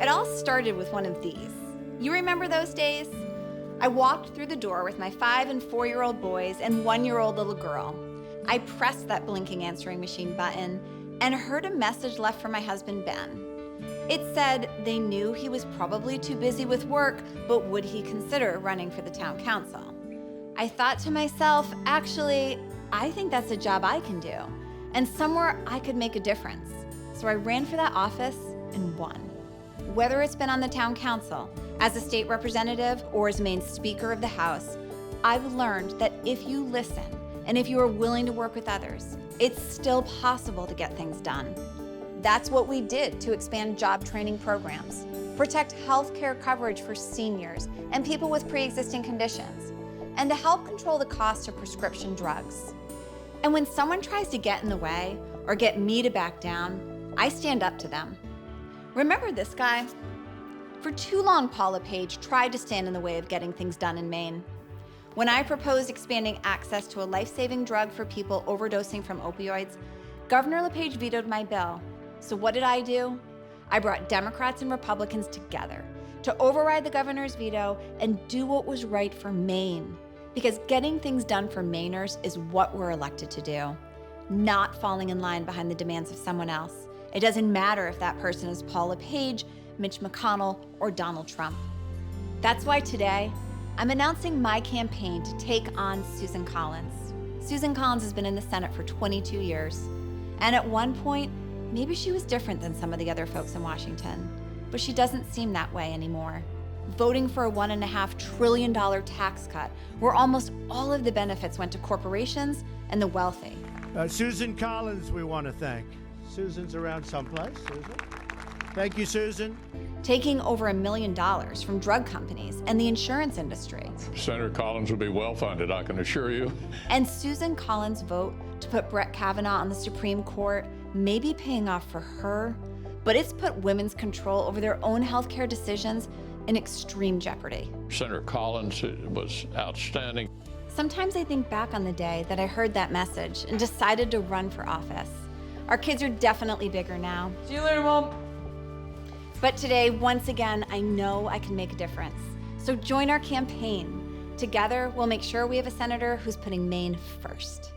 It all started with one of these. You remember those days? I walked through the door with my 5- and 4-year-old boys and 1-year-old little girl. I pressed that blinking answering machine button and heard a message left from my husband, Ben. It said they knew he was probably too busy with work, but would he consider running for the town council? I thought to myself, actually, I think that's a job I can do, and somewhere I could make a difference. So I ran for that office and won. Whether it's been on the town council, as a state representative, or as Maine's Speaker of the House, I've learned that if you listen and if you are willing to work with others, it's still possible to get things done. That's what we did to expand job training programs, protect health care coverage for seniors and people with pre-existing conditions, and to help control the cost of prescription drugs. And when someone tries to get in the way or get me to back down, I stand up to them. Remember this guy? For too long, Paul LePage tried to stand in the way of getting things done in Maine. When I proposed expanding access to a life-saving drug for people overdosing from opioids, Governor LePage vetoed my bill. So what did I do? I brought Democrats and Republicans together to override the governor's veto and do what was right for Maine. Because getting things done for Mainers is what we're elected to do, not falling in line behind the demands of someone else. It doesn't matter if that person is Paul LePage, Mitch McConnell, or Donald Trump. That's why today, I'm announcing my campaign to take on Susan Collins. Susan Collins has been in the Senate for 22 years. And at one point, maybe she was different than some of the other folks in Washington, but she doesn't seem that way anymore. Voting for a $1.5 trillion tax cut, where almost all of the benefits went to corporations and the wealthy. Susan Collins, we want to thank. Susan's around someplace. Susan. Thank you, Susan. Taking over $1 million from drug companies and the insurance industry. Senator Collins will be well funded, I can assure you. And Susan Collins' vote to put Brett Kavanaugh on the Supreme Court may be paying off for her, but it's put women's control over their own healthcare decisions in extreme jeopardy. Senator Collins was outstanding. Sometimes I think back on the day that I heard that message and decided to run for office. Our kids are definitely bigger now. See you later, Mom. But today, once again, I know I can make a difference. So join our campaign. Together, we'll make sure we have a senator who's putting Maine first.